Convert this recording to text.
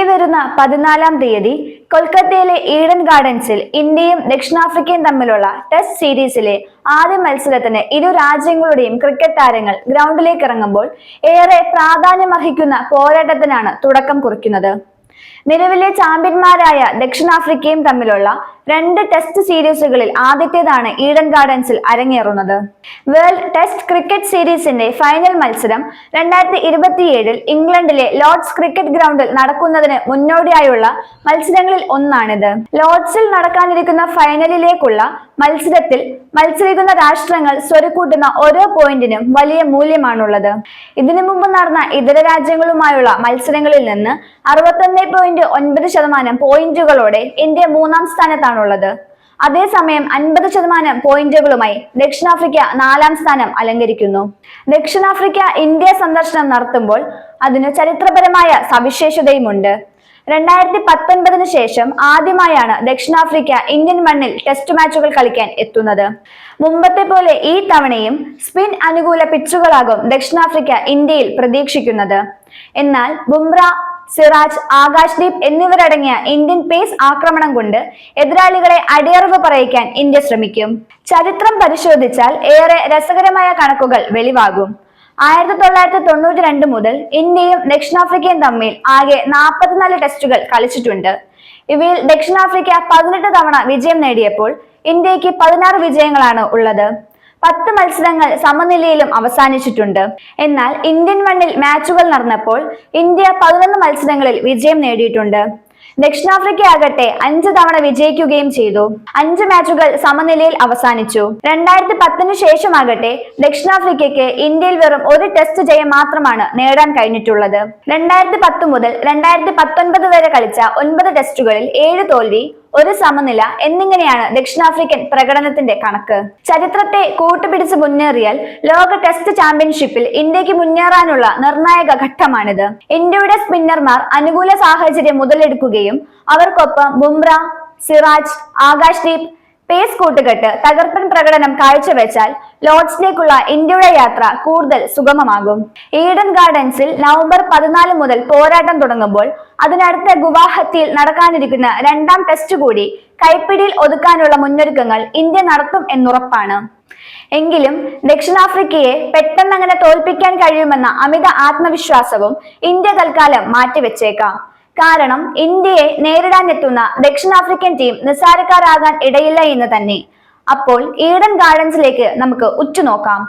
വരുന്ന 14-ാം തീയതി കൊൽക്കത്തയിലെ ഈഡൻ ഗാർഡൻസിൽ ഇന്ത്യയും ദക്ഷിണാഫ്രിക്കയും തമ്മിലുള്ള ടെസ്റ്റ് സീരീസിലെ ആദ്യ മത്സരത്തിന് ഇരു രാജ്യങ്ങളുടെയും ക്രിക്കറ്റ് താരങ്ങൾ ഗ്രൗണ്ടിലേക്ക് ഇറങ്ങുമ്പോൾ ഏറെ പ്രാധാന്യമർഹിക്കുന്ന പോരാട്ടത്തിനാണ് തുടക്കം കുറിക്കുന്നത്. നിലവിലെ ചാമ്പ്യന്മാരായ ദക്ഷിണാഫ്രിക്കയും തമ്മിലുള്ള 2 ടെസ്റ്റ് സീരീസുകളിൽ ആദ്യത്തേതാണ് ഈഡൻ ഗാർഡൻസിൽ അരങ്ങേറുന്നത്. വേൾഡ് ടെസ്റ്റ് ക്രിക്കറ്റ് സീരീസിന്റെ ഫൈനൽ മത്സരം 2027 ഇംഗ്ലണ്ടിലെ ലോർഡ്സ് ക്രിക്കറ്റ് ഗ്രൗണ്ടിൽ നടക്കുന്നതിന് മുന്നോടിയായുള്ള മത്സരങ്ങളിൽ ഒന്നാണിത്. ലോർഡ്സിൽ നടക്കാനിരിക്കുന്ന ഫൈനലിലേക്കുള്ള മത്സരത്തിൽ മത്സരിക്കുന്ന രാഷ്ട്രങ്ങൾ സ്വരുക്കൂട്ടുന്ന ഓരോ പോയിന്റിനും വലിയ മൂല്യമാണുള്ളത്. ഇതിനു മുമ്പ് നടന്ന ഇതര രാജ്യങ്ങളുമായുള്ള മത്സരങ്ങളിൽ നിന്ന് 61.9% പോയിന്റുകളോടെ ഇന്ത്യ 3-ാം സ്ഥാനത്താണുള്ളത്. അതേസമയം 50% പോയിന്റുകളുമായി ദക്ഷിണാഫ്രിക്ക 4-ാം സ്ഥാനം അലങ്കരിക്കുന്നു. ദക്ഷിണാഫ്രിക്ക ഇന്ത്യ സന്ദർശനം നടത്തുമ്പോൾ അതിന് ചരിത്രപരമായ സവിശേഷതയുമുണ്ട്. 2019 ശേഷം ആദ്യമായാണ് ദക്ഷിണാഫ്രിക്ക ഇന്ത്യൻ മണ്ണിൽ ടെസ്റ്റ് മാച്ചുകൾ കളിക്കാൻ എത്തുന്നത്. മുമ്പത്തെ പോലെ ഈ തവണയും സ്പിൻ അനുകൂല പിച്ചുകളാകും ദക്ഷിണാഫ്രിക്ക ഇന്ത്യയിൽ പ്രതീക്ഷിക്കുന്നത്. എന്നാൽ ബുംറ, സിറാജ്, ആകാശ്ദീപ് എന്നിവരടങ്ങിയ ഇന്ത്യൻ പേസ് ആക്രമണം കൊണ്ട് എതിരാളികളെ അടിയറവ് പറയിക്കാൻ ഇന്ത്യ ശ്രമിക്കും. ചരിത്രം പരിശോധിച്ചാൽ ഏറെ രസകരമായ കണക്കുകൾ വെളിവാകും. 1992 മുതൽ ഇന്ത്യയും ദക്ഷിണാഫ്രിക്കയും തമ്മിൽ ആകെ 44 ടെസ്റ്റുകൾ കളിച്ചിട്ടുണ്ട്. ഇവയിൽ ദക്ഷിണാഫ്രിക്ക 18 തവണ വിജയം നേടിയപ്പോൾ ഇന്ത്യക്ക് 16 വിജയങ്ങളാണ് ഉള്ളത്. 10 മത്സരങ്ങൾ സമനിലയിലും അവസാനിച്ചിട്ടുണ്ട്. എന്നാൽ ഇന്ത്യൻ മണ്ണിൽ മാച്ചുകൾ നടന്നപ്പോൾ ഇന്ത്യ 11 മത്സരങ്ങളിൽ വിജയം നേടിയിട്ടുണ്ട്. ദക്ഷിണാഫ്രിക്ക ആകട്ടെ 5 തവണ വിജയിക്കുകയും ചെയ്തു. 5 മാച്ചുകൾ സമനിലയിൽ അവസാനിച്ചു. 2010 ശേഷമാകട്ടെ ദക്ഷിണാഫ്രിക്കയ്ക്ക് ഇന്ത്യയിൽ വെറും 1 ടെസ്റ്റ് ജയം മാത്രമാണ് നേടാൻ കഴിഞ്ഞിട്ടുള്ളത്. 2010 മുതൽ 2019 വരെ കളിച്ച 9 ടെസ്റ്റുകളിൽ 7 തോൽവി, 1 സമനില എന്നിങ്ങനെയാണ് ദക്ഷിണാഫ്രിക്കൻ പ്രകടനത്തിന്റെ കണക്ക്. ചരിത്രത്തെ കൂട്ടുപിടിച്ച് മുന്നേറിയാൽ ലോക ടെസ്റ്റ് ചാമ്പ്യൻഷിപ്പിൽ ഇന്ത്യക്ക് മുന്നേറാനുള്ള നിർണായക ഘട്ടമാണിത്. ഇന്ത്യയുടെ സ്പിന്നർമാർ അനുകൂല സാഹചര്യം മുതലെടുക്കുകയും അവർക്കൊപ്പം ബുംറ, സിറാജ്, ആകാശ്ദീപ് പേസ് കൂട്ടുകെട്ട് തകർപ്പൻ പ്രകടനം കാഴ്ചവെച്ചാൽ ലോർഡ്സിലേക്കുള്ള ഇന്ത്യയുടെ യാത്ര കൂടുതൽ സുഗമമാകും. ഈഡൻ ഗാർഡൻസിൽ നവംബർ 14 മുതൽ പോരാട്ടം തുടങ്ങുമ്പോൾ അതിനടുത്ത ഗുവാഹത്തിയിൽ നടക്കാനിരിക്കുന്ന 2-ാം ടെസ്റ്റ് കൂടി കൈപ്പിടിയിൽ ഒതുക്കാനുള്ള മുന്നൊരുക്കങ്ങൾ ഇന്ത്യ നടത്തും എന്നുറപ്പാണ്. എങ്കിലും ദക്ഷിണാഫ്രിക്കയെ പെട്ടെന്നങ്ങനെ തോൽപ്പിക്കാൻ കഴിയുമെന്ന അമിത ആത്മവിശ്വാസവും ഇന്ത്യ തൽക്കാലം മാറ്റിവെച്ചേക്കാം. കാരണം ഇന്ത്യയെ നേരിടാനെത്തുന്ന ദക്ഷിണാഫ്രിക്കൻ ടീം നിസ്സാരക്കാരാകാൻ ഇടയില്ല എന്ന് തന്നെ. അപ്പോൾ ഈഡൻ ഗാർഡൻസിലേക്ക് നമുക്ക് ഉറ്റുനോക്കാം.